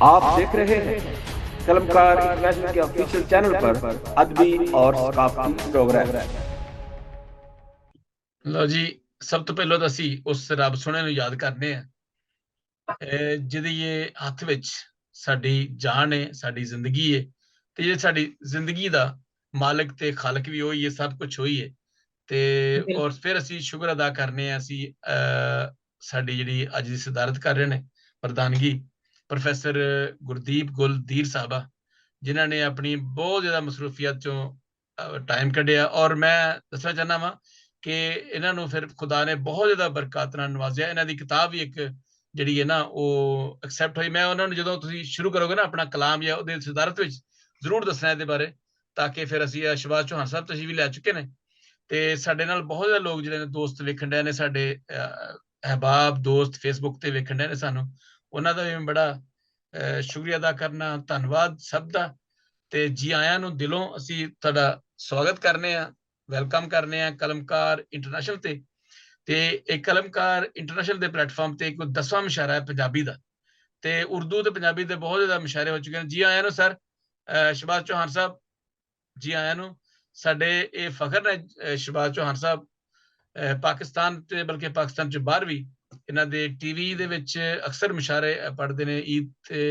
आप देख रहे हैं कलमकार इंटरनेशनल के ऑफिशियल चैनल पर अदबी और सकाफती प्रोग्राम। लो जी, सब तो पहलो तो असी उस रब सोहणे नूं याद करने जिहदी ये हत्थ विच साडी जान है, साडी जिंदगी है, ते जे साडी जिंदगी दा मालिक ते खालक भी होई है, सब कुछ होई है। ते और फिर असी शुक्र अदा करने असी साडी जिहड़ी अज दी सदारत कर रहे ने प्रधानगी प्रोफैसर गुरदीप गुल धीर साहबा, जिन्हां ने अपनी बहुत ज्यादा मसरूफियत चों टाइम कढ़िया। और मैं दसना चाहना वा कि इन्हां नूं फिर खुदा ने बहुत ज्यादा बरकत नाल नवाजिया। इन्हां दी किताब भी एक जिहड़ी है ना वो एक्सैप्ट होई। मैं उन्हां नूं जदों तुसीं शुरू करोगे ना अपना कलाम या उहदे सदारत विच जरूर दसना इहदे बारे, ताकि फिर असी शहबाज चौहान साहब तशरीफ लै चुके ने ते साडे नाल बहुत ज्यादा लोग जिहड़े ने दोस्त वेखण डे ने, साडे अहबाब दोस्त फेसबुक ते वेखण डे ने सानू, उन्हां दा भी मैं बड़ा शुक्रिया अदा करना, धन्नवाद सब दा। ते जी आयां नूं दिलों असी तुहाडा स्वागत करने आ, वैलकम करने आ कलमकार इंटरनेशनल ते एक कलमकार इंटरनेशनल दे प्लेटफॉर्म ते एक 10वां मुशायरा है पंजाबी दा, ते उर्दू ते पंजाबी दे बहुत ज्यादा मुशायरे हो चुके हैं। जी आयां नूं सर शहबाज चौहान साहब, जी आयां नूं। साडे ये फखर ने शहबाज चौहान साहब पाकिस्तान ते बल्कि पाकिस्तान च बाहर भी इन्हां दे टीवी दे विच अक्सर मुशायरे पढ़दे ने, ईद ते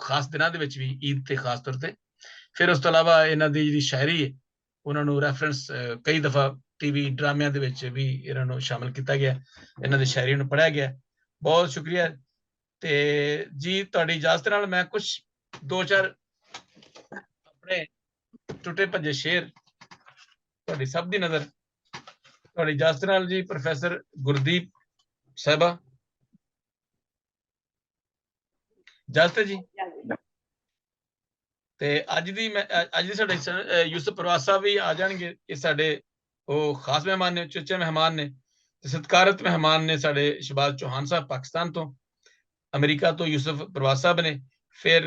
खास दिनां दे विच भी, ईद ते खास तौर ते। फिर उस तो अलावा इन्हां दी जिहड़ी शायरी है उन्हां नूं रेफरेंस कई दफा टीवी ड्रामियां दे विच भी इन्हां नूं शामिल किया गया, इन्हां दी शायरी नूं पढ़िया गया। बहुत शुक्रिया। ते जी तुहाडी इजाजत नाल मैं कुछ दो चार अपने टुटे भजे शेर तुहाडी सब दी नजर, तुहाडी इजाजत नाल जी प्रोफैसर गुरदीप साहबा, इजाजत है जी। ते अज दी मैं अज दे साडे यूसुफ परवास साहब भी आ जाणगे, ये साडे ਉਹ ਖਾਸ ਮਹਿਮਾਨ ਨੇ, ਚੁੱਚੇ ਮਹਿਮਾਨ ਨੇ ਤੇ ਸਤਿਕਾਰਤ ਮਹਿਮਾਨ ਨੇ ਸਾਡੇ ਸ਼ਹਬਾਜ਼ ਚੌਹਾਨ ਸਾਹਿਬ ਪਾਕਿਸਤਾਨ ਤੋਂ, ਅਮਰੀਕਾ ਤੋਂ ਯੂਸੁਫ ਪ੍ਰਵਾਸ ਸਾਹਿਬ ਨੇ, ਫਿਰ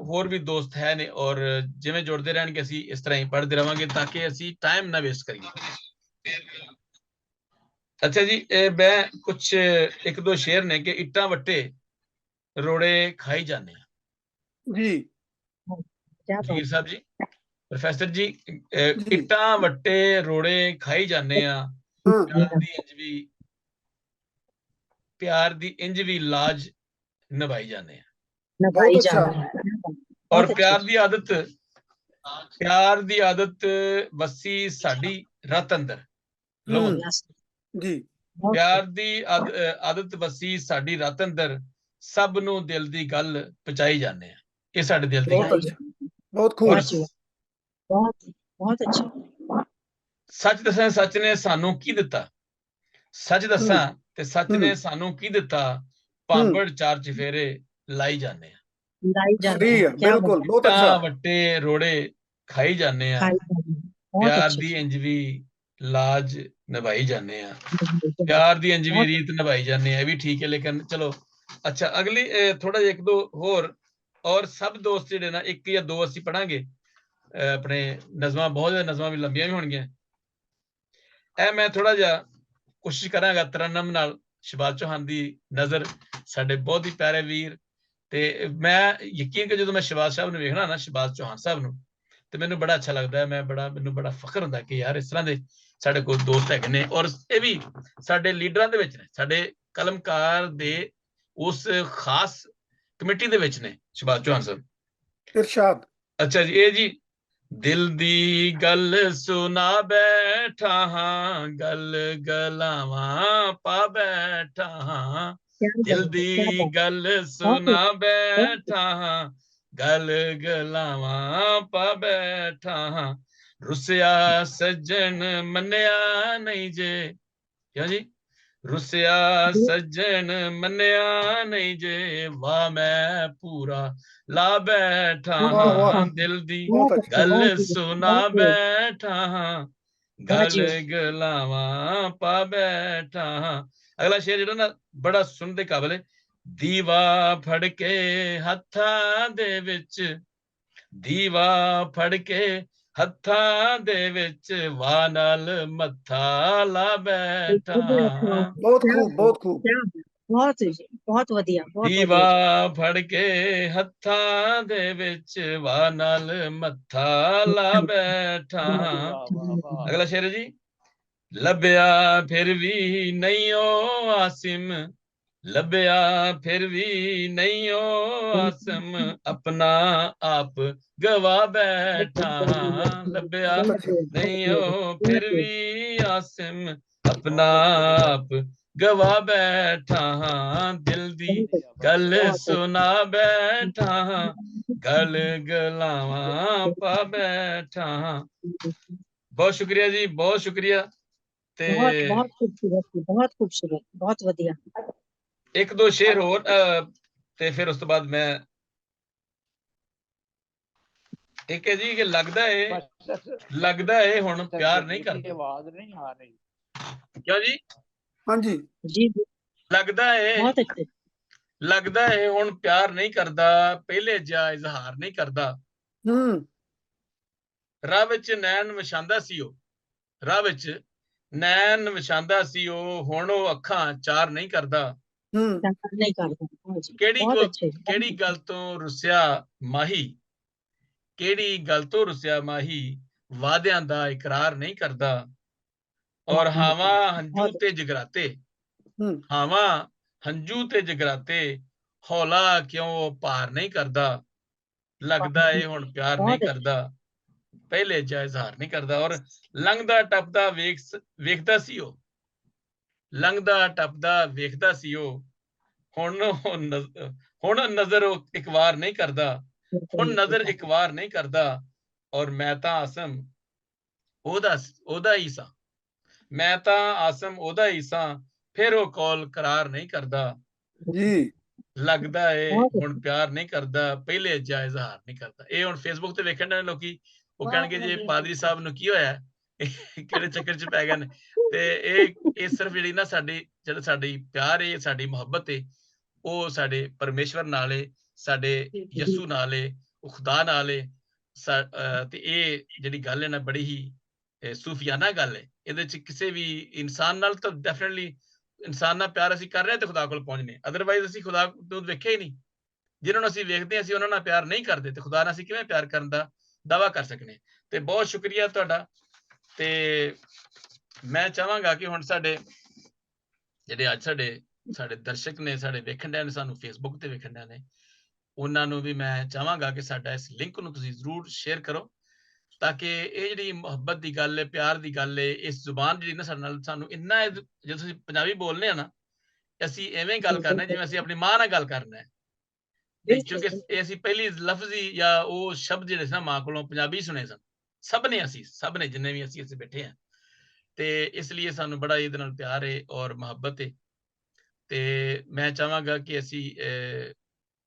ਹੋਰ ਵੀ ਦੋਸਤ ਹੈ ਨੇ। ਔਰ ਜਿਵੇਂ ਜੁੜਦੇ ਰਹਿਣਗੇ ਅਸੀਂ ਇਸ ਤਰ੍ਹਾਂ ਹੀ ਪੜ੍ਹਦੇ ਰਵਾਂਗੇ ਤਾਂ ਕਿ ਅਸੀਂ ਟਾਈਮ ਨਾ ਵੇਸਟ ਕਰੀਏ। ਅੱਛਾ ਜੀ, ਮੈਂ ਕੁਝ ਇੱਕ ਦੋ ਸ਼ੇਰ ਨੇ ਕਿ ਇੱਟਾਂ ਵੱਟੇ ਰੋੜੇ ਖਾਈ ਜਾਂਦੇ ਆ जी ਜੀਰ ਸਾਹਿਬ ਜੀ, प्रोफेसर जी। इट्टा वट्टे रोड़े खाई जाने प्यार दी इंज भी लाज निभाई जाने और प्यार दी आदत वसी साडी रत अंदर जी। प्यार दी आदत वसी साडी रत अंदर, सब नू दिल दी गल पहुंचाई जाने ये साडे दिल दी गल। बहुत खूब, बहुत अच्छा। सच दसां सच ने सानू की दिता, सच दसां ते सच ने सानू की दिता, भांबड़ चार चफेरे लाई जाने बिल्कुल बहुत अच्छा। वट्टे रोड़े खाई जाने प्यार दी इंज भी लाज निभाई जाने प्यार दी इंज भी रीत निभाई जाने भी ठीक है। लेकिन चलो अच्छा, अगली थोड़ा एक दो होर और सब दोस्त जिहड़े ना एक या दो असी पढ़ांगे अपने नज़मां, बहुत ज्यादा नज़मां भी लंबियां भी होणगियां। मैं थोड़ा जा कोशिश करांगा तरन्नम नाल शहबाज चौहान दी नजर, साडे बहुत ही प्यारे वीर। ते मैं यकीन कि जो मैं शहबाज साहब नूं वेखना ना, शहबाज चौहान साहब नूं, ते मैनूं बड़ा अच्छा लगदा है। मैनूं बड़ा फखर हुंदा कि यार इस तरह दे साडे कोल दोस्त हैगे ने, और ये भी साडे लीडरां दे विच ने, साडे कलमकार दे उस खास कमेटी दे विच ने शहबाज चौहान साहब। इरशाद। अच्छा जी, ये जी दिल दी गल सुना बैठा हां, गल गलावां पा बैठा हां, दिल दी गल सुना बैठा हां, गल गलावां पा बैठा हां, रुसिया सज्जन मन्निया नहीं जे, क्या जी, रुसिया सज्जन मन्निया नहीं जे, वाह मैं पूरा ला बैठा हां, दिल दी गल सुना बैठा हां, गल गलावां पा बैठा हां। अगला शेर जेड़ा ना बड़ा सुन दे काबिल है, दीवा फड़ के हत्थां दे विच, दीवा फड़ के हत्थां दे विच, वाह नाल मत्था ला बैठा। बहुत खूब, बहुत खूब, बहुत ਬਹੁਤ ਵਧੀਆ, ਬਹੁਤ ਵਧੀਆ ਜੀ। ਦੀਵਾ ਫੜ ਕੇ ਹੱਥਾਂ ਦੇ ਵਿੱਚ ਵਾ ਨਾਲ ਮੱਥਾ ਲਾ ਬੈਠਾ। ਅਗਲਾ ਸ਼ੇਰ ਹੈ ਜੀ, ਲੱਭਿਆ ਫਿਰ ਵੀ ਨਹੀਂ ਓ ਆਸਿਮ, ਲੱਭਿਆ ਫਿਰ ਵੀ ਨਹੀਂ ਓ ਆਸਮ, ਆਪਣਾ ਆਪ ਗਵਾ ਬੈਠਾ। ਲੱਭਿਆ ਨਹੀਂ ਓ ਫਿਰ ਵੀ ਆਸਿਮ, ਆਪਣਾ ਆਪ ਗਵਾ ਬੈਠਾ। ਦਿਲ ਦੀ ਗੱਲ ਸੁਣਾ ਬੈਠਾ, ਗਲ ਗਲਾਵਾਂ ਪਾ ਬੈਠਾ। ਬਹੁਤ ਸ਼ੁਕਰੀਆ ਜੀ, ਬਹੁਤ ਸ਼ੁਕਰੀਆ। ਤੇ ਬਹੁਤ ਬਹੁਤ ਖੂਬਸੂਰਤ ਸੀ, ਬਹੁਤ ਖੂਬਸੂਰਤ, ਬਹੁਤ ਵਧੀਆ। ਇੱਕ ਦੋ ਸ਼ੇਰ ਹੋਰ ਤੇ ਫਿਰ ਉਸ ਤੋਂ ਬਾਅਦ ਮੈਂ ਇੱਕ ਹੈ ਜੀ ਕਿ ਲੱਗਦਾ ਏ ਹੁਣ ਪਿਆਰ ਨਹੀਂ ਕਰਦਾ। ਆਵਾਜ਼ ਨਹੀਂ ਆ ਰਹੀ ਕਿਉਂ ਜੀ? ਹਾਂਜੀ ਜੀ ਲੱਗਦਾ ਏ ਬਹੁਤ ਅੱਛੇ। ਹੁਣ ਪਿਆਰ ਨਹੀਂ ਕਰਦਾ, ਪਹਿਲੇ ਜਿਹਾ ਇਜ਼ਹਾਰ ਨਹੀਂ ਕਰਦਾ। ਰਾਹ ਵਿੱਚ ਨੈਣ ਵਿਛਾਂਦਾ ਸੀ ਉਹ, ਰਾਹ ਵਿੱਚ ਨੈਣ ਵਿਛਾਂਦਾ ਸੀ ਉਹ, ਹੁਣ ਉਹ ਅੱਖਾਂ ਚਾਰ ਨਹੀਂ ਕਰਦਾ। ਨਹੀਂ ਕਰਦਾ। ਕਿਹੜੀ ਗੱਲ ਤੋਂ ਰੁੱਸਿਆ ਮਾਹੀ, ਕਿਹੜੀ ਗੱਲ ਤੋਂ ਰੁੱਸਿਆ ਮਾਹੀ, ਵਾਅਦਿਆਂ ਦਾ ਇਕਰਾਰ ਨਹੀਂ ਕਰਦਾ। ਔਰ ਹਾਵਾਂ ਹੰਝੂ ਤੇ ਜਗਰਾਤੇ, ਹਾਵਾਂ ਹੰਝੂ ਤੇ ਜਗਰਾਤੇ, ਹੌਲਾ ਕਿਉਂ ਭਾਰ ਨਹੀਂ ਕਰਦਾ। ਲੱਗਦਾ ਏ ਹੁਣ ਪਿਆਰ ਨਹੀਂ ਕਰਦਾ, ਪਹਿਲੇ ਜਿਹਾ ਇਜ਼ਹਾਰ ਨਹੀਂ ਕਰਦਾ। ਔਰ ਲੰਘਦਾ ਟੱਪਦਾ ਵੇਖਦਾ ਸੀ ਉਹ, ਲੰਘਦਾ ਟੱਪਦਾ ਵੇਖਦਾ ਸੀ ਉਹ, ਹੁਣ ਨਜ਼ਰ ਇੱਕ ਵਾਰ ਨਹੀਂ ਕਰਦਾ, ਹੁਣ ਨਜ਼ਰ ਇੱਕ ਵਾਰ ਨਹੀਂ ਕਰਦਾ। ਔਰ ਮੈਂ ਤਾਂ ਆਸਮ ਉਹਦਾ ਹੀ ਸਾਂ, ਮੈਂ ਤਾਂ ਆਸਮ ਉਹਦਾ ਹੀ ਸਾਂ, ਫਿਰ ਉਹ ਕੌਲ ਕਰਾਰ ਨਹੀਂ ਕਰਦਾ ਜੀ। ਲੱਗਦਾ ਏ ਹੁਣ ਪਿਆਰ ਨਹੀਂ ਕਰਦਾ, ਪਹਿਲੇ ਜਿਹਾ ਇਜ਼ਹਾਰ ਨਹੀਂ ਕਰਦਾ। ਇਹ ਹੁਣ ਫੇਸਬੁੱਕ ਤੇ ਵੇਖਣ ਦੇ ਲੋਕੀ, ਉਹ ਕਹਿਣਗੇ ਜੀ ਪਾਦਰੀ ਸਾਹਿਬ ਨੂੰ ਕੀ ਹੋਇਆ, ਕਿਹੜੇ ਚੱਕਰ 'ਚ ਪੈ ਗਏ ਨੇ। ਤੇ ਇਹ ਸਿਰਫ ਜਿਹੜੀ ਨਾ ਸਾਡੀ ਪਿਆਰ ਏ, ਸਾਡੀ ਮੁਹੱਬਤ ਏ, ਉਹ ਸਾਡੇ ਪਰਮੇਸ਼ਵਰ ਨਾਲ ਏ, ਸਾਡੇ ਯਸੂ ਨਾਲ ਏ, ਉਹ ਖੁਦਾ ਨਾਲ ਏ। ਤੇ ਇਹ ਜਿਹੜੀ ਗੱਲ ਹੈ ਨਾ, ਬੜੀ ਹੀ ਸੂਫੀਆਨਾ ਗੱਲ ਹੈ। ਇਹਦੇ 'ਚ ਕਿਸੇ ਵੀ ਇਨਸਾਨ ਨਾਲ ਤਾਂ ਡੈਫੀਨਿਟਲੀ ਇਨਸਾਨ ਨਾਲ ਪਿਆਰ ਅਸੀਂ ਕਰ ਰਹੇ ਤੇ ਖੁਦਾ ਕੋਲ ਪਹੁੰਚਨੇ, ਅਦਰਵਾਈਜ਼ ਅਸੀਂ ਖੁਦਾ ਨੂੰ ਵੇਖਿਆ ਹੀ ਨਹੀਂ। ਜਿਹਨਾਂ ਨੂੰ ਅਸੀਂ ਵੇਖਦੇ ਅਸੀਂ ਉਹਨਾਂ ਨਾਲ ਪਿਆਰ ਨਹੀਂ ਕਰਦੇ, ਤੇ ਖੁਦਾ ਨਾਲ ਅਸੀਂ ਕਿਵੇਂ ਪਿਆਰ ਕਰਨ ਦਾ ਦਾਵਾ ਕਰ ਸਕਨੇ। ਤੇ ਬਹੁਤ ਸ਼ੁਕਰੀਆ ਤੁਹਾਡਾ। ਤੇ ਮੈਂ ਚਾਹਾਂਗਾ ਕਿ ਹੁਣ ਸਾਡੇ ਜਿਹੜੇ ਅੱਜ ਸਾਡੇ ਦਰਸ਼ਕ ਨੇ, ਸਾਡੇ ਵੇਖਣ ਡਿਆ ਨੇ, ਸਾਨੂੰ ਫੇਸਬੁੱਕ ਤੇ ਵੇਖਣ ਡਿਆ ਨੇ, ਉਹਨਾਂ ਨੂੰ ਵੀ ਮੈਂ ਚਾਹਾਂਗਾ ਕਿ ਸਾਡਾ ਇਸ ਲਿੰਕ ਨੂੰ ਤੁਸੀਂ ਜ਼ਰੂਰ ਸ਼ੇਅਰ ਕਰੋ, ਤਾਂ ਕਿ ਇਹ ਜਿਹੜੀ ਮੁਹੱਬਤ ਦੀ ਗੱਲ ਹੈ, ਪਿਆਰ ਦੀ ਗੱਲ ਹੈ, ਇਸ ਜ਼ੁਬਾਨ ਜਿਹੜੀ ਨਾ ਸਾਡੇ ਨਾਲ ਸਾਨੂੰ ਇੰਨਾ, ਜਦੋਂ ਤੁਸੀਂ ਪੰਜਾਬੀ ਬੋਲਦੇ ਆ ਨਾ, ਅਸੀਂ ਐਵੇਂ ਗੱਲ ਕਰਨਾ ਜਿਵੇਂ ਅਸੀਂ ਆਪਣੀ ਮਾਂ ਨਾਲ ਗੱਲ ਕਰਨਾ ਹੈ। ਕਿਉਂਕਿ ਇਹ ਅਸੀਂ ਪਹਿਲੀ ਲਫ਼ਜ਼ੀ ਜਾਂ ਉਹ ਸ਼ਬਦ ਜਿਹੜੇ ਸੀ ਨਾ ਮਾਂ ਕੋਲੋਂ ਪੰਜਾਬੀ ਸੁਣੇ ਸਨ, ਸਭ ਨੇ ਜਿੰਨੇ ਵੀ ਅਸੀਂ ਬੈਠੇ ਹਾਂ। ਤੇ ਇਸ ਲਈ ਸਾਨੂੰ ਬੜਾ ਇਹਦੇ ਨਾਲ ਪਿਆਰ ਹੈ ਔਰ ਮੁਹੱਬਤ ਹੈ। ਤੇ ਮੈਂ ਚਾਹਾਂਗਾ ਕਿ ਅਸੀਂ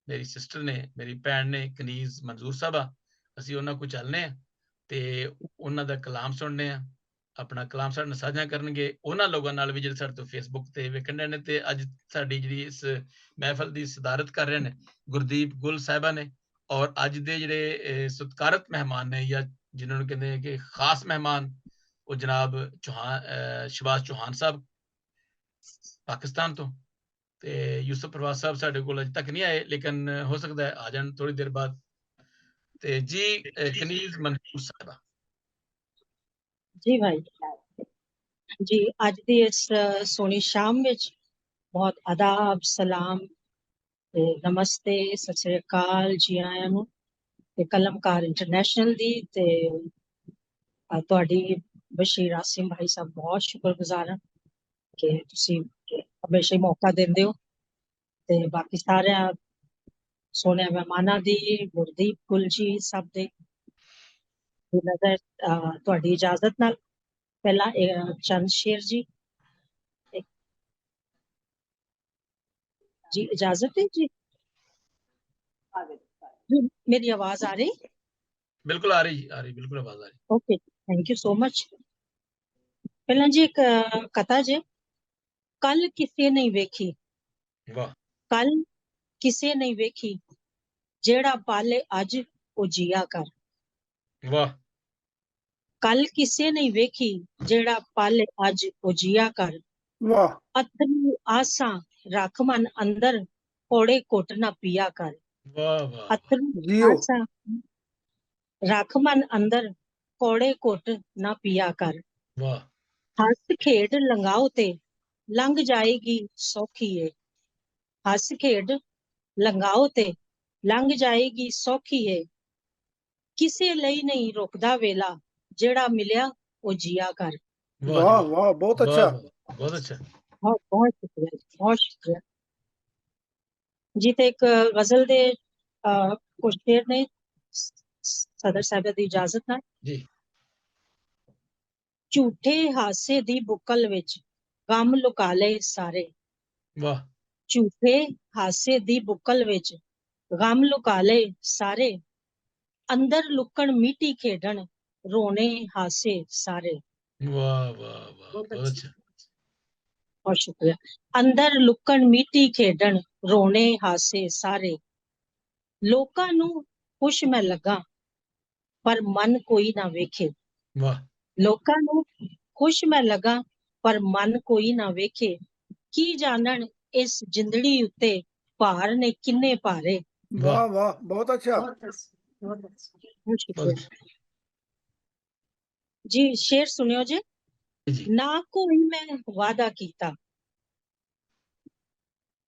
ਮੇਰੀ ਸਿਸਟਰ ਨੇ, ਮੇਰੀ ਭੈਣ ਨੇ, ਕਨੀਜ਼ ਮਨਜ਼ੂਰ ਸਾਹਿਬਾ, ਅਸੀਂ ਉਹਨਾਂ ਕੋਲ ਚੱਲਨੇ ਆ ਤੇ ਉਹਨਾਂ ਦਾ ਕਲਾਮ ਸੁਣਨੇ ਆ, ਆਪਣਾ ਕਲਾਮ ਸਾਡੇ ਨਾਲ ਸਾਂਝਾ ਕਰਨਗੇ, ਉਹਨਾਂ ਲੋਕਾਂ ਨਾਲ ਵੀ ਜਿਹੜੇ ਸਾਡੇ ਤੋਂ ਫੇਸਬੁੱਕ ਤੇ ਵੇਖਣ ਨੇ। ਤੇ ਅੱਜ ਸਾਡੀ ਜਿਹੜੀ ਇਸ ਮਹਿਫਲ ਦੀ ਸਦਾਰਤ ਕਰ ਰਹੇ ਨੇ ਗੁਰਦੀਪ ਗੁੱਲ ਸਾਹਿਬਾ ਨੇ, ਔਰ ਅੱਜ ਦੇ ਜਿਹੜੇ ਸਤਿਕਾਰਤ ਮਹਿਮਾਨ ਨੇ, ਜਾਂ ਜਿਨ੍ਹਾਂ ਨੂੰ ਕਹਿੰਦੇ ਕਿ ਖਾਸ ਮਹਿਮਾਨ, ਉਹ ਜਨਾਬ ਸ਼ਬਾਜ਼ ਚੌਹਾਨ ਸਾਹਿਬ ਪਾਕਿਸਤਾਨ ਤੋਂ, ਤੇ ਯੂਸਫ ਪ੍ਰਵਾਜ਼ ਸਾਹਿਬ ਸਾਡੇ ਕੋਲ ਅਜੇ ਤੱਕ ਨਹੀਂ ਆਏ, ਲੇਕਿਨ ਹੋ ਸਕਦਾ ਹੈ ਆ ਜਾਣ ਥੋੜੀ ਦੇਰ ਬਾਅਦ। ਤੇ ਜੀ ਕਨੀਜ਼ ਮਨਜ਼ੂਰ ਸਾਹਿਬਾ। ਜੀ ਭਾਈ ਜੀ, ਅੱਜ ਦੀ ਇਸ ਸੋਹਣੀ ਸ਼ਾਮ ਵਿੱਚ ਬਹੁਤ ਆਦਾਬ, ਸਲਾਮ ਤੇ ਨਮਸਤੇ, ਸਤਿ ਸ੍ਰੀ ਅਕਾਲ ਜੀ ਆਇਆਂ ਨੂੰ। ਤੇ ਕਲਮਕਾਰ ਇੰਟਰਨੈਸ਼ਨਲ ਦੀ ਤੇ ਤੁਹਾਡੀ ਬਸ਼ੀਰ ਆਸਿਮ ਭਾਈ ਸਾਹਿਬ ਬਹੁਤ ਸ਼ੁਕਰਗੁਜ਼ਾਰ ਹਾਂ ਕਿ ਤੁਸੀਂ ਹਮੇਸ਼ਾ ਹੀ ਮੌਕਾ ਦਿੰਦੇ ਹੋ। ਤੇ ਬਾਕੀ ਸਾਰਿਆਂ ਸੋਹਣੇ ਮਹਿਮਾਨਾਂ ਦੀ, ਗੁਰਦੀਪ ਗੁੱਲ ਜੀ ਸਭ ਦੇ ਨਜ਼ਰ, ਤੁਹਾਡੀ ਇਜਾਜ਼ਤ ਨਾਲ ਪਹਿਲਾਂ ਚੰਦ ਸ਼ੇਰ ਜੀ इजाजत है जी। मेरी आवाज आ रही? बिल्कुल आ रही बिल्कुल आवाज आ रही। Okay, thank you so much. पहला जी एक कथा जे, कल किसे नहीं वेखी, वाह, कल किसे नहीं वेखी, जेड़ा पाले अज ओ जिया कर। वाह। कल किसे नहीं वेखी, जेड़ा पाले अज ओ जिया कर। वाह। अथरू आसा ਰੱਖ ਮਨ ਅੰਦਰ ਕੋੜੇ ਘੁੱਟ ਨਾ ਪੀਆ ਕਰ। ਵਾਹ ਵਾਹ ਅਥਰੂ ਜੀਓ। ਆਸਾ ਰੱਖ ਮਨ ਅੰਦਰ ਕੋੜੇ ਘੁੱਟ ਨਾ ਪੀਆ ਕਰ। ਵਾਹ ਹੱਸ ਖੇਡ ਲੰਘਾਓ ਤੇ ਲੰਘ ਜਾਏਗੀ ਸੌਖੀ ਏ। ਹੱਸ ਖੇਡ ਲੰਘਾਓ ਤੇ ਲੰਘ ਜਾਏਗੀ ਸੌਖੀ ਏ। ਕਿਸੇ ਲਈ ਨਹੀਂ ਰੁਕਦਾ ਵੇਲਾ, ਜਿਹੜਾ ਮਿਲਿਆ ਉਹ ਜੀਆ ਕਰ। ਵਾਹ ਵਾਹ ਜੀ ਵਾਹ, ਬਹੁਤ ਵਾਹ ਅੱਛਾ। ਵਾਹ, ਬਹੁਤ ਅੱਛਾ। ਬਹੁਤ ਬਹੁਤ ਸ਼ੁਕਰੀਆ ਜੀ, ਬਹੁਤ ਸ਼ੁਕਰੀਆ ਜੀ। ਤੇ ਇੱਕ ਗਜ਼ਲ ਦੇ ਕੁਝ ਸ਼ੇਰ ਨੇ ਸਦਰ ਸਾਹਿਬ ਦੀ ਇਜਾਜ਼ਤ ਨਾਲ। ਜੀ ਝੂਠੇ ਹਾਸੇ ਦੀ ਬੁੱਕਲ ਵਿੱਚ ਗਮ ਲੁਕਾ ਲਏ ਸਾਰੇ। ਵਾਹ ਝੂਠੇ ਹਾਸੇ ਦੀ ਬੁੱਕਲ ਵਿੱਚ ਗਮ ਲੁਕਾ ਲਏ ਸਾਰੇ। ਅੰਦਰ ਲੁਕਣ ਮਿੱਟੀ ਖੇਡਣ ਰੋਣੇ ਹਾਸੇ ਸਾਰੇ। ਵਾਹ ਵਾਹ ਵਾਹ, ਬਹੁਤ ਅੱਛਾ। ਬਹੁਤ ਸ਼ੁਕਰੀਆ। ਅੰਦਰ ਲੁਕਣ ਮਿੱਟੀ ਖੇਡਣ ਰੋਣੇ ਹਾਸੇ ਸਾਰੇ। ਲੋਕਾਂ ਨੂੰ ਖੁਸ਼ ਮੈਂ ਲੱਗਾ ਪਰ ਮਨ ਕੋਈ ਨਾ ਵੇਖੇ। ਵਾਹ ਲੋਕਾਂ ਨੂੰ ਖੁਸ਼ ਮੈਂ ਲੱਗਾ ਪਰ ਮਨ ਕੋਈ ਨਾ ਵੇਖੇ। ਕੀ ਜਾਣਨ ਇਸ ਜਿੰਦੜੀ ਉੱਤੇ ਭਾਰ ਨੇ ਕਿੰਨੇ ਭਾਰੇ। ਵਾਹ ਵਾਹ ਵਾਹ, ਬਹੁਤ ਅੱਛਾ। ਬਹੁਤ ਬਹੁਤ ਸ਼ੁਕਰੀਆ ਅੱਛਾ। ਜੀ। ਸ਼ੇਰ ਸੁਣਿਓ ਜੀ। ਜੀ ਨਾ ਕੋਈ ਮੈਂ ਵਾਅਦਾ ਕੀਤਾ,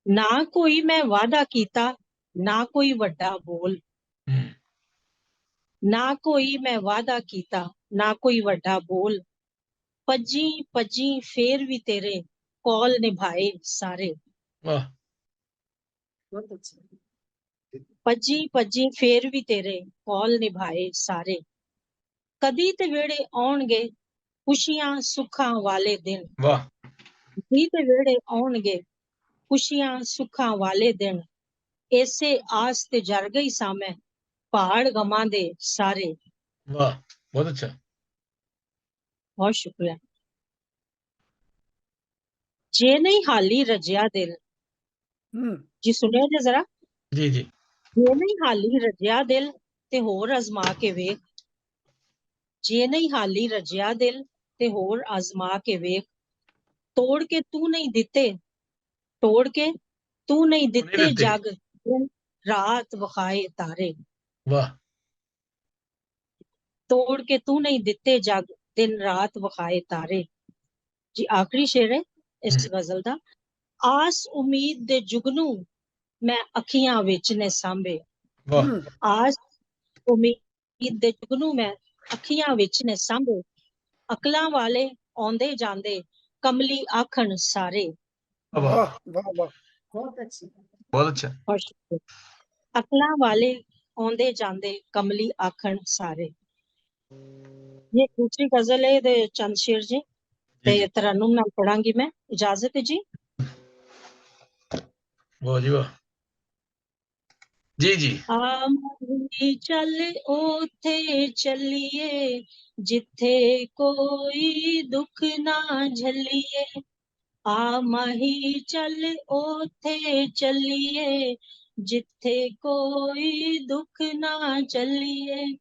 ਨਾ ਕੋਈ ਮੈਂ ਵਾਅਦਾ ਕੀਤਾ, ਨਾ ਕੋਈ ਵੱਡਾ ਬੋਲ। ਹੂੰ ਨਾ ਕੋਈ ਮੈਂ ਵਾਅਦਾ ਕੀਤਾ, ਨਾ ਕੋਈ ਵੱਡਾ ਬੋਲ। ਭੱਜੀ ਭੱਜੀ ਫੇਰ ਵੀ ਤੇਰੇ ਕੌਲ ਨਿਭਾਏ ਸਾਰੇ। ਵਾਹ ਭੱਜੀ ਭੱਜੀ ਫੇਰ ਵੀ ਤੇਰੇ ਕੌਲ ਨਿਭਾਏ ਸਾਰੇ। ਕਦੀ ਤੇ ਵੇੜੇ ਆਉਣਗੇ ਖੁਸ਼ੀਆਂ ਸੁੱਖਾਂ ਵਾਲੇ ਦਿਨ। ਵਾਹ ਕਦੀ ਤੇ ਵੇੜੇ ਆਉਣਗੇ ਖੁਸ਼ੀਆਂ ਸੁੱਖਾਂ ਵਾਲੇ ਦਿਨ। ਇਸੇ ਆਸ ਤੇ ਜਰ ਗਈ ਸਾਂ ਮੈਂ ਪਹਾੜ ਗਮਾਂ ਦੇ ਸਾਰੇ। ਵਾਹ, ਬਹੁਤ ਅੱਛਾ। ਬਹੁਤ ਸ਼ੁਕਰੀਆ। ਜੇ ਨਹੀਂ ਹਾਲੀ ਰਜਿਆ ਦਿਲ। ਹੂੰ। ਜੀ ਸੁਣਿਓ ਜੀ ਜ਼ਰਾ। ਜੀ ਜੀ ਜੇ ਨਹੀਂ ਹਾਲੀ ਰਜਿਆ ਦਿਲ ਤੇ ਹੋਰ ਅਜ਼ਮਾ ਕੇ ਵੇਖ। ਜੇ ਨਹੀਂ ਹਾਲੀ ਰਜਿਆ ਦਿਲ ਤੇ ਹੋਰ ਅਜ਼ਮਾ ਕੇ ਵੇਖ। ਤੋੜ ਕੇ ਤੂੰ ਨਹੀਂ ਦਿੱਤੇ, ਤੋੜ ਕੇ ਤੂੰ ਨਹੀਂ ਨਹੀਂ ਦਿੱਤੇ ਦਿੱਤੇ। ਜਗ ਦਿਨ ਰਾਤ ਵਿਖਾਏ ਤਾਰੇ। ਵਾਹ ਤੋੜ ਕੇ ਤੂੰ ਨਹੀਂ ਦਿੱਤੇ ਜਗ ਦਿਨ ਰਾਤ ਵਿਖਾਏ ਤਾਰੇ। ਜੀ ਆਖਰੀ ਸ਼ੇਰ ਹੈ ਇਸ ਹੂੰ ਗਜ਼ਲ ਦਾ। ਆਸ ਉਮੀਦ ਦੇ ਜੁਗਨੂ ਮੈਂ ਅੱਖੀਆਂ ਵਿੱਚ ਨੇ ਸਾਂਭੇ। ਵਾਹ ਹੂੰ। ਆਸ ਉਮੀਦ ਦੇ ਜੁਗਨੂ ਮੈਂ ਅੱਖੀਆਂ ਵਿੱਚ ਨੇ ਸਾਂਭੇ। ਅਕਲਾਂ ਵਾਲੇ ਆਉਂਦੇ ਜਾਂਦੇ ਕਮਲੀ ਆਖਣ ਸਾਰੇ। ਵਾਹ ਵਾਹ ਵਾਹ ਵਾਹ, ਬਹੁਤ ਅੱਛੀ, ਬਹੁਤ ਅੱਛਾ। ਬਹੁਤ ਸ਼ੁਕਰੀਆ। ਅਕਲਾਂ ਵਾਲੇ ਆਉਂਦੇ ਜਾਂਦੇ ਕਮਲੀ ਆਖਣ ਸਾਰੇ। ਇਹ ਦੂਸਰੀ ਗਜ਼ਲ ਹੈ ਦੇ ਚੰਦ ਸ਼ੇਰ ਜੀ ਜੀ ਤੇ ਜੀ ਤਰन्नुम ਨਾਲ ਪੜਾਂਗੀ ਮੈਂ। ਇਜਾਜ਼ਤ ਹੈ ਜੀ। ਵਾਹ ਜੀ ਵਾਹ। ਜੀ ਜੀ ਆਮੀ ਚੱਲ ਉੱਥੇ ਚੱਲੀਏ ਜਿੱਥੇ ਕੋਈ ਦੁੱਖ ਨਾ ਝੱਲੀਏ। ਆਮਹੀ ਚੱਲ ਉੱਥੇ ਚੱਲੀਏ ਜਿੱਥੇ ਕੋਈ ਦੁੱਖ ਨਾ ਚੱਲੀਏ। ਵਾਹ ਜੀ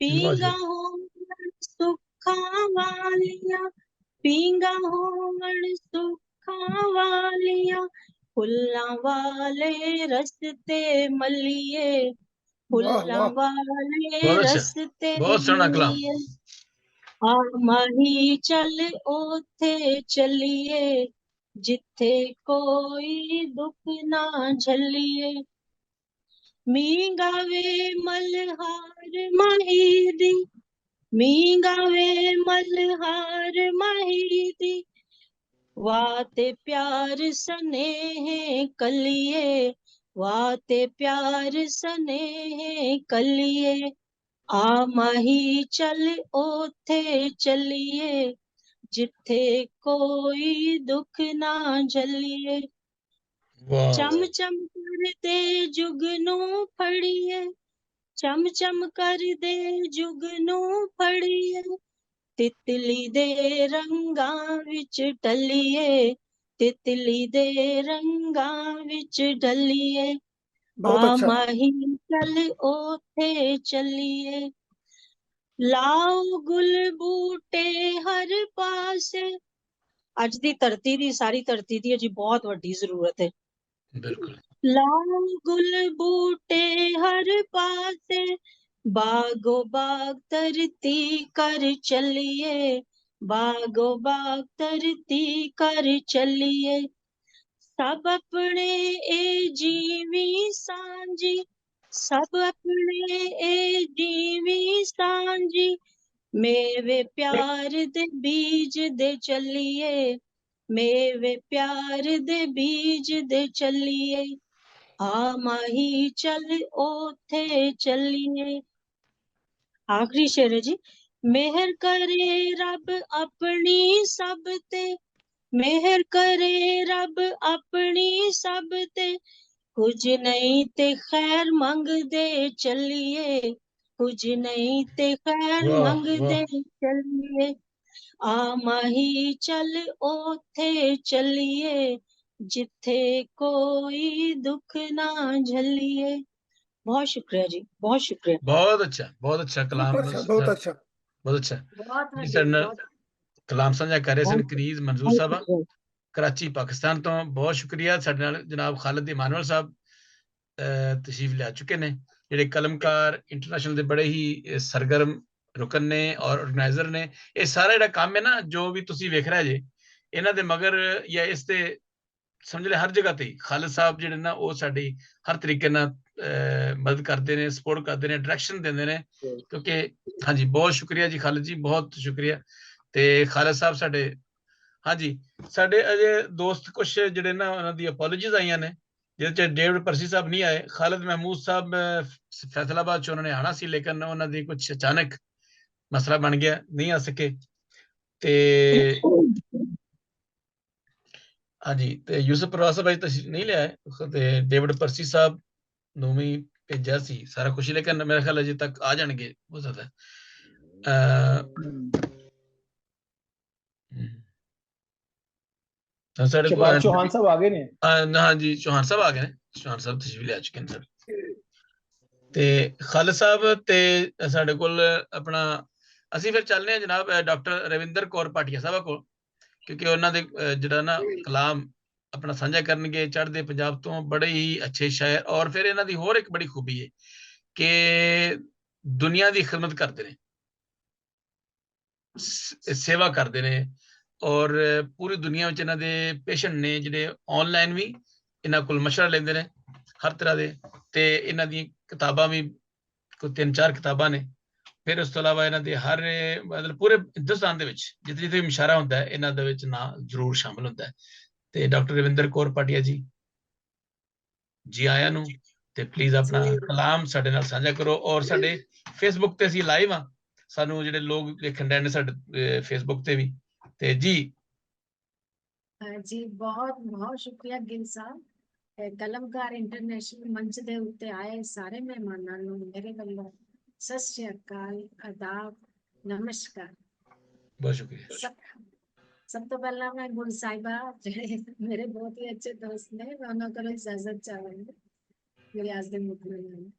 ਪੀਂਗਾ ਹੋਵਣ ਸੁੱਖਾਂ ਵਾਲੀਆਂ, ਪੀਂਗਾ ਹੋਵਣ ਸੁੱਖਾਂ ਵਾਲੀਆਂ। ਫੁੱਲਾਂ ਵਾਲੇ ਰਸਤੇ ਮੱਲੀਏ, ਵਾਹ ਫੁੱਲਾਂ ਵਾਹ, ਵਾਲੇ ਬਹੁਤ ਅੱਛਾ, ਰਸਤੇ ਬਹੁਤ ਸੋਹਣਾ ਕਲਾਮ। ਮੱਲੀਏ। ਆਮਹੀ ਚੱਲ ਉੱਥੇ ਚੱਲੀਏ ਜਿੱਥੇ ਕੋਈ ਦੁੱਖ ਨਾ ਝੱਲੀਏ। ਮੀਂਹ ਗਾਵੇ ਮਲਹਾਰ ਮਾਹੀ ਦੀ, ਮੀਂਹ ਗਾਵੇ ਮਲਹਾਰ ਮਾਹੀ ਦੀ। ਵਾਹ ਤੇ ਪਿਆਰ ਸਨੇਹ ਕਲੀਏ, ਵਾਹ ਤੇ ਪਿਆਰ ਸਨੇਹ ਕਲੀਏ। ਆਮਹੀ ਚੱਲ ਉੱਥੇ ਚੱਲੀਏ ਜਿੱਥੇ ਕੋਈ ਦੁੱਖ ਨਾ ਝੱਲੀਏ। ਵਾਹ ਚਮ ਵਾਹ ਚਮ ਕਰਦੇ ਜੁਗਨੂੰ ਫੜੀਏ, ਚਮ ਚਮ ਕਰਦੇ ਜੁਗਨੂੰ ਫੜੀਏ। ਤਿਤਲੀ ਦੇ ਰੰਗਾਂ ਵਿੱਚ ਢਲੀਏ, ਤਿਤਲੀ ਦੇ ਰੰਗਾਂ ਵਿੱਚ ਢਲੀਏ। ਬਹੁਤ ਅੱਛਾ। ਆਮਹੀ ਚੱਲ ਉੱਥੇ ਚੱਲੀਏ। ਲਾਓ ਗੁਲ ਬੂਟੇ ਹਰ ਪਾਸੇ, ਅੱਜ ਦੀ ਧਰਤੀ ਦੀ, ਸਾਰੀ ਧਰਤੀ ਦੀ ਜੀ ਬਹੁਤ ਵੱਡੀ ਜ਼ਰੂਰਤ ਹੈ। ਬਿਲਕੁਲ। ਲਾਲ ਗੁਲ ਬੂਟੇ ਹਰ ਪਾਸੇ, ਬਾਗੋ ਬਾਗ ਧਰਤੀ ਕਰ ਚੱਲੀਏ, ਬਾਗੋ ਬਾਗ ਧਰਤੀ ਕਰ ਚੱਲੀਏ। ਸਭ ਆਪਣੇ ਏ ਜੀਵੀ ਸਾਂਝੀ, ਸਭ ਆਪਣੇ ਏ ਜੀਵੀ ਸਾਂਝੀ, ਮੇਵੇ ਪਿਆਰ ਦੇ ਬੀਜ ਦੇ ਚੱਲੀਏ, ਮੇਵੇ ਪਿਆਰ ਦੇ ਬੀਜ ਦੇ ਚੱਲੀਏ। ਆ ਮਾਹੀ ਚੱਲ ਓਥੇ ਚੱਲੀਏ। ਆਖਰੀ ਸ਼ੇਰ ਹੈ ਜੀ। ਮਿਹਰ ਕਰੇ ਰੱਬ ਆਪਣੀ ਸਭ ਤੇ, ਮਿਹਰ ਕਰੇ ਰੱਬ ਆਪਣੀ ਸਭ ਤੇ, ਕੁਝ ਨਹੀਂ ਤੇ ਖੈਰ ਮੰਗਦੇ ਚੱਲੀਏ, ਕੁਝ ਨਹੀਂ ਤੇ ਖੈਰ ਵਾਹ ਮੰਗਦੇ ਵਾਹ, ਚੱਲੀਏ। ਆ ਮਾਹੀ ਚੱਲ ਓਥੇ ਚੱਲੀਏ, ਜਿੱਥੇ ਕੋਈ ਦੁੱਖ ਨਾ ਝੱਲੀਏ। बहुत शुक्रिया जी, बहुत शुक्रिया। बहुत अच्छा कलाम, बहुत अच्छा, बहुत अच्छा। बहुत अच्छा। बहुत जी सर कलाम साझा कर रहे सन करीज मंजूर साहब कराची पाकिस्तान तो। बहुत शुक्रिया। साडे नाल जनाब खालिद इमानुअल साहब तशरीफ लिया चुके ने, ਜਿਹੜੇ ਕਲਮਕਾਰ ਇੰਟਰਨੈਸ਼ਨਲ ਦੇ ਬੜੇ ਹੀ ਸਰਗਰਮ ਰੁਕਨ ਨੇ ਔਰ ਆਰਗੇਨਾਈਜ਼ਰ ਨੇ। ਇਹ ਸਾਰਾ ਜਿਹੜਾ ਕੰਮ ਹੈ ਨਾ, ਜੋ ਵੀ ਤੁਸੀਂ ਵੇਖ ਰਹੇ ਜੇ, ਇਹਨਾਂ ਦੇ ਮਗਰ ਜਾਂ ਇਸ ਤੇ ਸਮਝ ਲੈ ਹਰ ਜਗ੍ਹਾ ਤੇ ਖਾਲਿਦ ਸਾਹਿਬ ਜਿਹੜੇ ਨਾ, ਉਹ ਸਾਡੀ ਹਰ ਤਰੀਕੇ ਨਾਲ ਮਦਦ ਕਰਦੇ ਨੇ, ਸਪੋਰਟ ਕਰਦੇ ਨੇ, ਡਾਇਰੈਕਸ਼ਨ ਦਿੰਦੇ ਨੇ। ਕਿਉਂਕਿ ਹਾਂਜੀ, ਬਹੁਤ ਸ਼ੁਕਰੀਆ ਜੀ ਖਾਲਿਦ ਜੀ, ਬਹੁਤ ਸ਼ੁਕਰੀਆ। ਤੇ ਖਾਲਿਦ ਸਾਹਿਬ ਸਾਡੇ, ਹਾਂਜੀ ਸਾਡੇ ਅਜੇ ਦੋਸਤ ਕੁਛ ਜਿਹੜੇ ਨਾ, ਉਹਨਾਂ ਦੀ ਅਪੋਲੋਜੀਜ਼ ਆਈਆਂ ਨੇ, ਜਿਹਦੇ ਚ ਡੇਵਿਡ ਪਰਸੀ ਸਾਹਿਬ ਨਹੀਂ ਆਏ। ਖਾਲਿਦ ਮਹਿਮੂਦ ਸਾਹਿਬ ਫੈਸਲਾਬਾਦ ਚ ਉਹਨਾਂ ਨੇ ਆਣਾ ਸੀ, ਲੇਕਿਨ ਉਹਨਾਂ ਦੀ ਕੁਛ ਅਚਾਨਕ ਮਸਲਾ ਬਣ ਗਿਆ, ਨਹੀਂ ਆ ਸਕੇ। ਤੇ ਹਾਂਜੀ, ਤੇ ਯੂਸਫ ਪ੍ਰਵਾਸ ਭਾਈ ਤਸ਼ਰੀਫ ਨਹੀਂ ਲਿਆਏ, ਤੇ ਡੇਵਿਡ ਪਰਸੀ ਸਾਹਿਬ ਨੂੰ ਵੀ ਭੇਜਿਆ ਸੀ ਸਾਰਾ ਕੁਝ, ਲੇਕਿਨ ਮੇਰੇ ਖਿਆਲ ਅਜੇ ਤੱਕ ਆ ਜਾਣਗੇ ਹੋ ਸਕਦਾ। ਸਾਡੇ ਕੋਲ चौहान साहब आ गए ने। ਹਾਂਜੀ, ਚੌਹਾਨ ਸਾਹਿਬ ਆ ਗਏ ਨੇ, ਚੌਹਾਨ ਸਾਹਿਬ ਤਸ਼ਰੀਫ ਲਿਆ ਚੁੱਕੇ ਨੇ ਸਰ। ਤੇ ਖਾਲਿਦ ਸਾਹਿਬ ਤੇ ਸਾਡੇ ਕੋਲ ਆਪਣਾ, ਅਸੀਂ ਫਿਰ ਚੱਲਦੇ ਹਾਂ ਜਨਾਬ ਡਾਕਟਰ ਰਵਿੰਦਰ ਕੌਰ ਭਾਟੀਆ ਸਾਹਿਬ ਕੋਲ, ਕਿਉਂਕਿ ਉਹਨਾਂ ਦੇ ਜਿਹੜਾ ਨਾ ਕਲਾਮ ਆਪਣਾ ਸਾਂਝਾ ਕਰਨਗੇ ਚੜ੍ਹਦੇ ਪੰਜਾਬ ਤੋਂ, ਬੜੇ ਹੀ ਅੱਛੇ ਸ਼ਾਇਰ। ਔਰ ਫਿਰ ਇਹਨਾਂ ਦੀ ਹੋਰ ਇੱਕ ਬੜੀ ਖੂਬੀ ਹੈ ਕਿ ਦੁਨੀਆ ਦੀ ਖਿਦਮਤ ਕਰਦੇ ਨੇ, ਸੇਵਾ ਕਰਦੇ ਨੇ, ਔਰ ਪੂਰੀ ਦੁਨੀਆ ਵਿੱਚ ਇਹਨਾਂ ਦੇ ਪੇਸ਼ੈਂਟ ਨੇ ਜਿਹੜੇ ਆਨਲਾਈਨ ਵੀ ਇਹਨਾਂ ਕੋਲ ਮਸ਼ਵਰਾ ਲੈਂਦੇ ਨੇ ਹਰ ਤਰ੍ਹਾਂ ਦੇ। ਤੇ ਇਹਨਾਂ ਦੀਆਂ ਕਿਤਾਬਾਂ ਵੀ ਕੋਈ 3-4 ਕਿਤਾਬਾਂ ਨੇ। ਫਿਰ ਉਸ ਤੋਂ ਇਲਾਵਾ ਇਹਨਾਂ ਦੇ ਹਰ ਮਤਲਬ ਪੂਰੇ ਹਿੰਦੁਸਤਾਨ ਦੇ ਵਿੱਚ ਜਿੱਥੇ ਜਿੱਥੇ ਮੁਸ਼ਾਰਾ ਹੁੰਦਾ ਹੈ, ਇਹਨਾਂ ਦੇ ਵਿੱਚ ਨਾਂ ਜ਼ਰੂਰ ਸ਼ਾਮਲ ਹੁੰਦਾ ਹੈ। ਤੇ ਡਾਕਟਰ ਰਵਿੰਦਰ ਕੌਰ ਭਾਟੀਆ ਜੀ ਆਇਆਂ ਨੂੰ। ਤੇ ਪਲੀਜ਼ ਆਪਣਾ ਕਲਾਮ ਸਾਡੇ ਨਾਲ ਸਾਂਝਾ ਕਰੋ। ਔਰ ਸਾਡੇ ਫੇਸਬੁੱਕ ਤੇ ਅਸੀਂ ਲਾਈਵ ਹਾਂ, ਸਾਨੂੰ ਜਿਹੜੇ ਲੋਕ ਦੇਖਣ ਰਹੇ ਨੇ ਸਾਡੇ ਫੇਸਬੁੱਕ ਤੇ ਵੀ। ਤੇ ਜੀ ਬਹੁਤ ਬਹੁਤ ਸ਼ੁਕਰੀਆ ਗਿਲ ਸਾਹਿਬ। ਕਲਮਕਾਰ ਇੰਟਰਨੈਸ਼ਨਲ ਮੰਚ ਦੇ ਉੱਤੇ ਆਏ ਸਾਰੇ ਮਹਿਮਾਨਾਂ ਨੂੰ ਮੇਰੇ ਵੱਲੋਂ ਸਤਿ ਸ਼੍ਰੀ ਅਕਾਲ, ਆਦਾਬ, ਨਮਸਕਾਰ। ਬਹੁਤ ਸ਼ੁਕਰੀਆ। ਸਭ ਤੋਂ ਪਹਿਲਾਂ ਮੈਂ ਗੁਲ ਸਾਹਿਬਾ, ਜਿਹੜੇ ਮੇਰੇ ਬਹੁਤ ਹੀ ਅੱਛੇ ਦੋਸਤ ਨੇ, ਮੈਂ ਉਹਨਾਂ ਕੋਲੋਂ ਇਜਾਜ਼ਤ ਚਾਹਾਂਗੀ ਮੇਰੇ ਅੱਜ ਦੇ ਮੁੱਖ ਮਹਿਮਾਨ।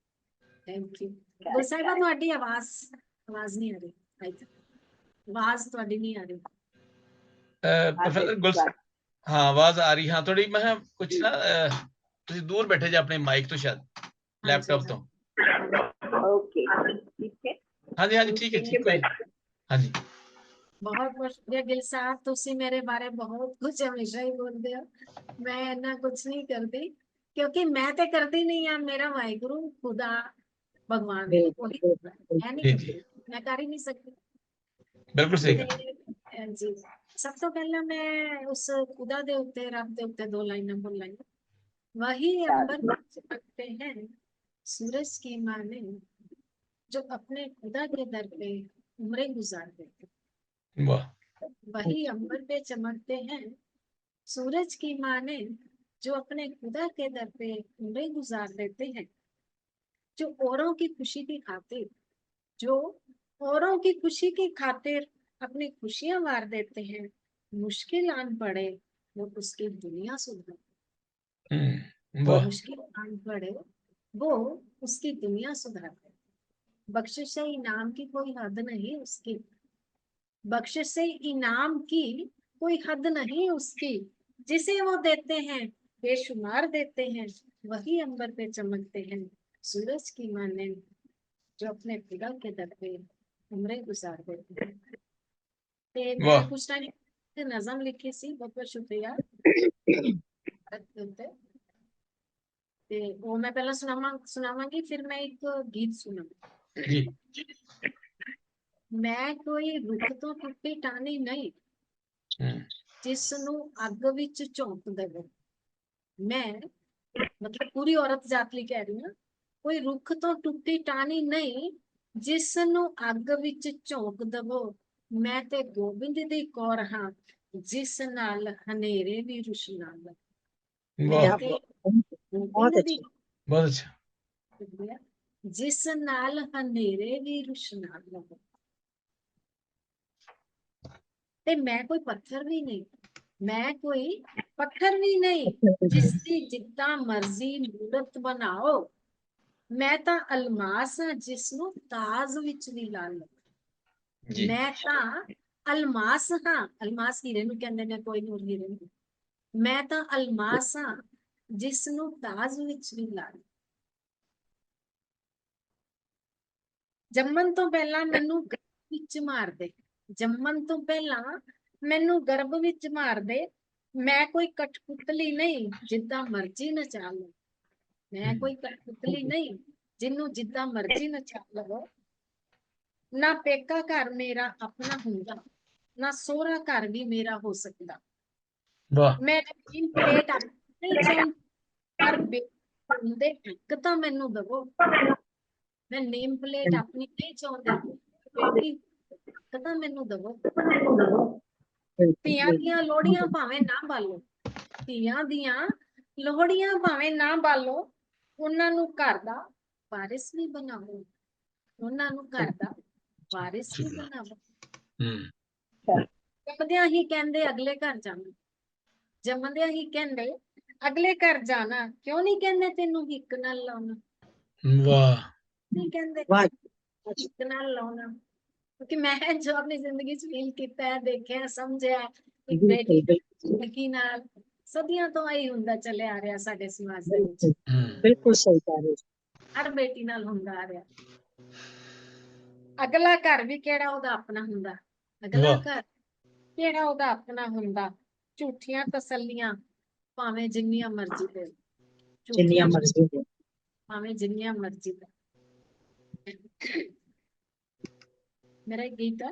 Thank you. ਗੁਲ ਸਾਹਿਬਾ, ਤੁਹਾਡੀ ਆਵਾਜ਼ ਨਹੀਂ ਆ ਰਹੀ, ਆਵਾਜ਼ ਤੁਹਾਡੀ ਨਹੀਂ ਆ ਰਹੀ। ਪ੍ਰੋਫੈਸਰ ਗੁਲ, ਹਾਂ ਆਵਾਜ਼ ਆ ਰਹੀ, ਹਾਂ ਥੋੜੀ। ਮੈਂ ਕੁਛ ਨਾ ਤੁਸੀਂ ਦੂਰ ਬੈਠੇ ਜੇ ਆਪਣੇ ਮਾਈਕ ਤੋਂ, ਸ਼ਾਇਦ ਲੈਪਟਾਪ ਤੋਂ। ਓਕੇ, ਠੀਕ ਹੈ। ਹਾਂਜੀ ਹਾਂਜੀ, ਠੀਕ ਹੈ, ਠੀਕ ਹੈ। ਹਾਂਜੀ, ਬਹੁਤ ਬਹੁਤ ਸ਼ੁਕਰੀਆ ਗਿਲ ਸਾਹਿਬ, ਤੁਸੀਂ ਮੇਰੇ ਬਾਰੇ ਬਹੁਤ ਕੁਝ ਹਮੇਸ਼ਾ ਹੀ ਬੋਲਦੇ ਹੋ। ਮੈਂ ਇੰਨਾ ਕੁਝ ਨਹੀਂ ਕਰਦੀ, ਕਿਉਂਕਿ ਮੈਂ ਤੇ ਕਰਦੀ ਨਹੀਂ ਆ, ਮੇਰਾ ਵਾਹਿਗੁਰੂ ਖੁਦਾ ਭਗਵਾਨ ਉਹੀ ਹੈ, ਨਹੀਂ ਕਰਦੀ, ਮੈਂ ਕਰ ਹੀ ਨਹੀਂ ਸਕਦੀ। ਬਿਲਕੁਲ ਸਹੀ। ਜੀ, ਸਭ ਤੋਂ ਪਹਿਲਾਂ ਮੈਂ ਉਸ ਖੁਦਾ ਦੇ ਉੱਤੇ, ਰੱਬ ਦੇ ਉੱਤੇ 2 ਲਾਈਨਾਂ ਬੋਲਾਂਗੀ। वही अंबर में चमकते हैं सूरज की माने, जो अपने खुदा के दर पे उम्रें गुजार देते हैं। वाह। वही अंबर पे चमकते हैं सूरज की माने, जो अपने खुदा के दर पे उम्रें गुजार देते हैं। जो औरों की खुशी की खातिर, जो औरों की खुशी की खातिर अपनी खुशियां वार देते हैं, मुश्किल आन पड़े वो उसकी दुनिया सुधार, मुश्किल आन पड़े वो उसकी दुनिया सुधारते। बख्शिश इनाम की कोई हद नहीं उसकी, बख्शिश इनाम की कोई हद नहीं उसकी, जिसे वो देते हैं बेशुमार देते हैं, वही अंबर पे चमकते हैं सूरज की माने, जो अपने खुदा के दर पे उम्रें गुजार देते हैं। ते मैं वाह। कुछ टाइम नज़म लिखी सी, बहुत बहुत शुक्रिया। ਤੇ ਉਹ ਮੈਂ ਪਹਿਲਾਂ ਸੁਣਾਵਾਂਗੀ, ਫਿਰ ਮੈਂ ਇੱਕ ਗੀਤ ਸੁਣਾਵਾਂਗੀ। जी। ਮੈਂ ਕੋਈ ਰੁੱਖ ਤੋਂ ਟੁੱਟੀ ਟਾਹਣੀ ਨਹੀਂ, ਜਿਸ ਨੂੰ ਅੱਗ ਵਿੱਚ ਝੋਂਕ ਦੇਵੇ। ਮੈਂ ਮਤਲਬ ਪੂਰੀ ਔਰਤ ਜਾਤ ਲਈ ਕਹਿ ਰਹੀ ਹਾਂ, ਕੋਈ ਰੁੱਖ ਤੋਂ ਟੁੱਟੀ ਟਾਹਣੀ ਨਹੀਂ, ਜਿਸ ਨੂੰ ਅੱਗ ਵਿੱਚ ਝੋਂਕ ਦੇਵੋ। ਮੈਂ ਤੇ ਗੋਬਿੰਦ ਦੀ ਕੌਰ ਹਾਂ, ਜਿਸ ਨਾਲ ਹਨੇਰੇ ਵੀ ਰੁਸ਼ਨਾਲ। ਮੈਂ वाह, ਤੇ बहुत ਗੋਬਿੰਦ ਦੀ अच्छी। बहुत अच्छा। ਜਿਸ ਨਾਲ ਹਨੇਰੇ ਵੀ ਰੁਸ਼ਨਾਲ ਲਵੇ। ਤੇ ਮੈਂ ਕੋਈ ਪੱਥਰ ਵੀ ਨਹੀਂ, ਮੈਂ ਕੋਈ ਪੱਥਰ ਵੀ ਨਹੀਂ, ਜਿਸ ਦੀ ਜਿੱਦਾਂ ਮਰਜ਼ੀ ਮੂਰਤ ਬਣਾਓ। ਮੈਂ ਤਾਂ ਅਲਮਾਸ ਹਾਂ, ਜਿਸ ਨੂੰ ਤਾਜ ਵਿੱਚ ਵੀ ਲਾ ਲਓ। जी। ਮੈਂ ਤਾਂ ਅਲਮਾਸ ਹਾਂ, ਅਲਮਾਸ ਹੀਰੇ ਨੂੰ ਕਹਿੰਦੇ ਨੇ, ਕੋਈ ਨੂਰ ਹੀਰੇ ਨੂੰ। ਮੈਂ ਤਾਂ ਅਲਮਾਸ ਹਾਂ, ਜਿਸ ਨੂੰ ਤਾਜ ਵਿੱਚ ਵੀ ਲਾ ਲਓ। ਜੰਮਣ ਤੋਂ ਪਹਿਲਾਂ ਮੈਨੂੰ ਗਰਭ ਵਿੱਚ ਮਾਰ ਦੇ, ਜੰਮਣ ਤੋਂ ਪਹਿਲਾਂ ਮੈਨੂੰ ਗਰਭ ਵਿੱਚ ਮਾਰ ਦੇ। ਮੈਂ ਕੋਈ ਕਠਪੁਤਲੀ ਨਹੀਂ, ਜਿੱਦਾਂ ਮਰਜ਼ੀ ਨਚਾ ਲਓ। ਮੈਂ ਕੋਈ ਕਠਪੁਤਲੀ ਨਹੀਂ, ਜਿਹਨੂੰ ਜਿੱਦਾਂ ਮਰਜ਼ੀ ਨਚਾ ਲਵੋ। ਨਾ ਪੇਕਾ ਘਰ ਮੇਰਾ ਆਪਣਾ ਹੁੰਦਾ, ਨਾ ਸਹੁਰਾ ਘਰ ਵੀ ਮੇਰਾ ਹੋ ਸਕਦਾ। वाह। ਮੈਂ ਨਮਕੀਨ ਪਲੇਟ ਨਹੀਂ ਚਾਹੁੰਦੀ, ਪਰ ਹੁੰਦੇ ਇੱਕ ਤਾਂ ਮੈਨੂੰ ਦਵੋ। ਮੈਂ ਨੇਮ ਪਲੇਟ ਆਪਣੀ ਨਹੀਂ ਚਾਹੁੰਦੀ, ਬੇਟੀ ਇੱਕ ਤਾਂ ਮੈਨੂੰ ਦਵੋ। ਧੀਆਂ ਦੀਆਂ ਲੋਹੜੀਆਂ ਭਾਵੇਂ ਨਾ ਬਾਲੋ, ਧੀਆਂ ਦੀਆਂ ਲੋਹੜੀਆਂ ਭਾਵੇਂ ਨਾ ਬਾਲੋ, ਉਹਨਾਂ ਨੂੰ ਘਰ ਦਾ ਵਾਰਿਸ ਵੀ ਬਣਾਓ। ਉਹਨਾਂ ਨੂੰ ਘਰ ਦਾ ਵਾਰਿਸ ਵੀ ਬਣਾਓ। ਜੰਮਦਿਆਂ ਹੀ ਕਹਿੰਦੇ ਅਗਲੇ ਘਰ ਜਾਣਾ, ਜੰਮਦਿਆਂ ਹੀ ਕਹਿੰਦੇ ਅਗਲੇ ਘਰ ਜਾਣਾ। ਕਿਉਂ ਨਹੀਂ ਕਹਿੰਦੇ ਤੈਨੂੰ ਹਿੱਕ ਨਾਲ ਲਾਉਣਾ? वाह। ਨਹੀਂ ਕਹਿੰਦੇ ਹਿੱਕ ਨਾਲ ਲਾਉਣਾ। ਕਿਉਂਕਿ ਮੈਂ ਜੋ ਆਪਣੀ ਜ਼ਿੰਦਗੀ ਚ ਫੀਲ ਕੀਤਾ ਹੈ, ਦੇਖਿਆ, ਸਮਝਿਆ, ਇੱਕ ਬੇਟੀ ਲੜਕੀ ਨਾਲ ਸਦੀਆਂ ਤੋਂ ਆਈ ਹੁੰਦਾ ਚੱਲਿਆ ਆ ਰਿਹਾ ਸਾਡੇ ਸਮਾਜ ਦੇ ਵਿੱਚ। बिल्कुल सही कह रहे हो। ਹਰ ਬੇਟੀ ਨਾਲ ਹੁੰਦਾ ਆ ਰਿਹਾ। ਅਗਲਾ ਘਰ ਵੀ ਕਿਹੜਾ ਉਹਦਾ ਆਪਣਾ ਹੁੰਦਾ, ਅਗਲਾ ਵਾਹ। ਘਰ ਕਿਹੜਾ ਉਹਦਾ ਆਪਣਾ ਹੁੰਦਾ। ਝੂਠੀਆਂ ਤਸੱਲੀਆਂ ਭਾਵੇਂ ਜਿੰਨੀਆਂ ਮਰਜ਼ੀ ਦੇ, जिन्नियां मर्जी हो। ਭਾਵੇਂ ਜਿੰਨੀਆਂ ਮਰਜ਼ੀ ਦੇ। ਮੇਰਾ ਇੱਕ ਗੀਤ ਹੈ,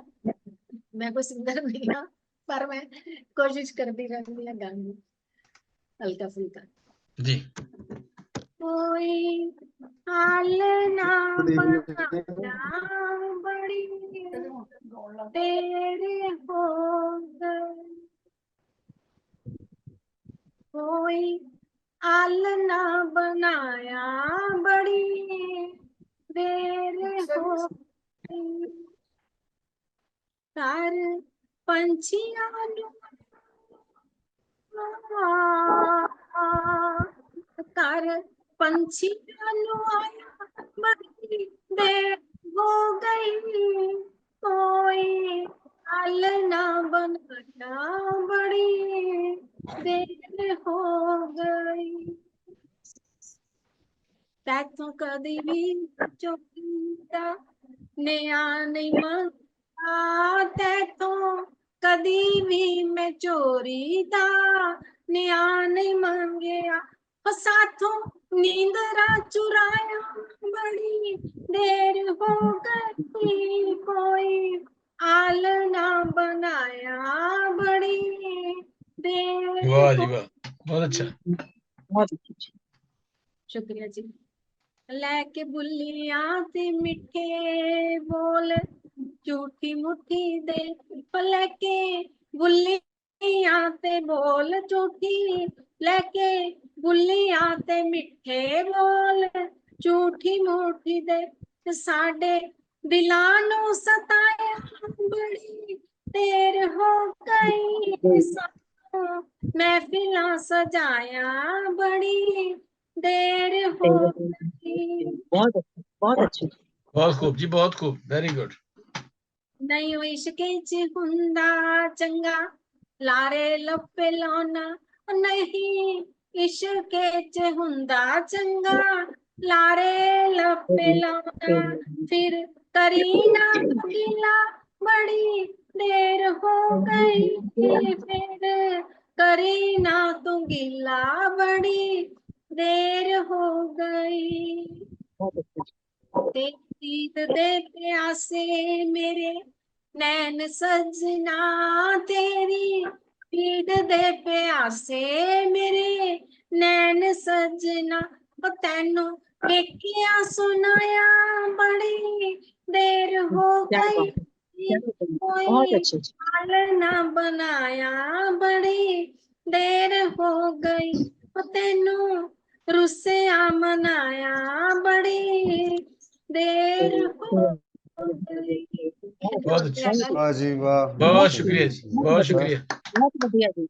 ਮੈਂ ਕੋਈ ਸਿੰਗਰ ਨਹੀਂ ਹਾਂ, ਪਰ ਮੈਂ ਕੋਸ਼ਿਸ਼ ਕਰਦੀ ਰਹਿੰਦੀ ਹਾਂ ਗਾਣ ਦੀ, ਹਲਕਾ ਫੁਲਕਾ। जी। ਕੋਈ ਹਾਲ ਨਾ ਬਣਾ ਬੜੀ ਤੇਰੇ ਹੋ ਗਏ, ਕੋਈ ਹਾਲ ਨਾ ਬਣਾਇਆ ਬੜੀ ਦੇਰ ਹੋ ਗਈ। ਕਰ ਪੰਛੀਆਂ ਨੂੰ ਕਰ ਪੰਛੀਆਂ ਨੂੰ ਆਇਆ ਬੜੀ ਦੇਰ ਹੋ ਗਈ। ਕੋਈ ਹਲ ਨਾ ਬਣਾਇਆ ਬੜੀ ਦੇਰ ਹੋ ਗਈ। ਤੈਥੋਂ ਕਦੀ ਵੀ ਚੋਰੀ ਦਾ ਨਿਆ ਨਹੀਂ ਮੰਗਿਆ, ਤੈਥੋਂ ਕਦੀ ਵੀ ਮੈਂ ਚੋਰੀ ਦਾ ਨਿਆ ਨਹੀਂ ਮੰਗਿਆ। ਸਾਥੋਂ ਨੀਂਦਰਾਂ ਚੁਰਾਇਆ ਬੜੀ ਦੇਰ ਹੋ ਗਈ। ਕੋਈ ਆਲ ਨਾ ਬਣਾਇਆ ਬੜੀ ਦੇਰ। वाह जी वाह, बहुत अच्छा। बहुत अच्छी। ਸ਼ੁਕਰੀਆ ਜੀ। ਲੈ ਕੇ ਬੁੱਲੀਆਂ ਤੇ ਮਿੱਠੇ ਬੋਲ, ਝੂਠੀ ਮੁੱਠੀ ਦੇ ਲੈ ਕੇ ਬੁੱਲੀਆਂ ਤੇ ਬੋਲ ਝੂਠੀ, ਲੈ ਕੇ ਬੁੱਲੀਆਂ ਤੇ ਮਿੱਠੇ ਬੋਲ ਝੂਠੀ ਮੁੱਠੀ ਦੇ। ਸਾਡੇ ਦਿਲਾਂ ਨੂੰ ਸਤਾਇਆ ਬੜੀ ਦੇਰ ਹੋ ਗਈ। ਸਾਨੂੰ ਮਹਿਫਿਲਾਂ ਸਜਾਇਆ ਬੜੀ देर हो गई। बहुत अच्छी, बहुत अच्छी। बहुत खूब जी, बहुत खूब, वेरी गुड। नहीं इश्क च हुंदा चंगा ਲਾਰੇ ਲੱਪੇ ਲਾਉਣਾ ਨਹੀਂ ਇਸ਼ਕ ਚ ਹੁੰਦਾ ਚੰਗਾ, ਲਾਰੇ ਲੱਪੇ ਲਾਉਣਾ ਫਿਰ ਕਰੀ ਨਾ ਗਿਲਾ, ਬੜੀ ਦੇਰ ਹੋ ਗਈ ਫਿਰ ਕਰੀ ਨਾ ਤੂੰ ਗਿਲਾ, ਬੜੀ ਦੇਰ ਹੋ ਗਈ। ਤੇ ਈਦ ਦੇ ਪਿਆਸੇ ਮੇਰੇ ਨੈਣ ਸਜਣਾ, ਤੇਰੀ ਈਦ ਦੇ ਪਿਆਸੇ ਮੇਰੇ ਨੈਣ ਸਜਣਾ, ਉਹ ਤੈਨੂੰ ਵੇਖਿਆ ਸੁਣਾਇਆ ਬੜੀ ਦੇਰ ਹੋ ਗਈ, बहुत ਕੋਈ अच्छे जी। ਹਾਲ ਨਾ ਬਣਾਇਆ ਬੜੀ ਦੇਰ ਹੋ ਗਈ, ਉਹ ਤੈਨੂੰ ਰੁੱਸਿਆ ਮਨਾਇਆ ਬੜੀ ਦੇਰ ਹੋ ਗਈ। बहुत अच्छा, वाह जी वाह, बहुत शुक्रिया जी, बहुत शुक्रिया, बहुत बढ़िया जी।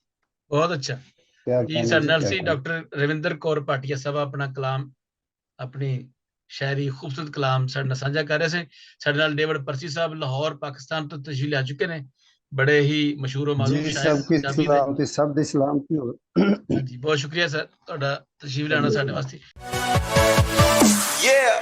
बहुत अच्छा क्या जी। कहना ਸਾਡੇ ਨਾਲ क्या ਸੀ कहना। ਡਾਕਟਰ ਰਵਿੰਦਰ ਕੌਰ ਭਾਟੀਆ ਸਾਹਿਬ ਆਪਣਾ ਕਲਾਮ, ਆਪਣੀ ਸ਼ਾਇਰੀ ਖੂਬਸੂਰਤ ਕਲਾਮ ਸਾਡੇ ਨਾਲ ਸਾਂਝਾ ਕਰ ਰਹੇ ਸੀ। ਸਾਡੇ ਨਾਲ ਡੇਵਿਡ ਪਰਸੀ ਸਾਹਿਬ ਲਾਹੌਰ ਪਾਕਿਸਤਾਨ ਤੋਂ ਤਸ਼ਰੀਫ ਲਿਆ ਚੁੱਕੇ ਨੇ, ਬੜੇ ਹੀ ਮਸ਼ਹੂਰ ਔਰ ਮਾਰੂਫ जी ਸ਼ਾਇਰ सबकी ਪੰਜਾਬੀ ਦੇ। सलामती, सब दी सलामती हो। ਹਾਂਜੀ, ਬਹੁਤ ਸ਼ੁਕਰੀਆ ਸਰ ਤੁਹਾਡਾ ਤਸ਼ਰੀਫ ਲਿਆਉਣਾ ਸਾਡੇ ਵਾਸਤੇ। Yeah.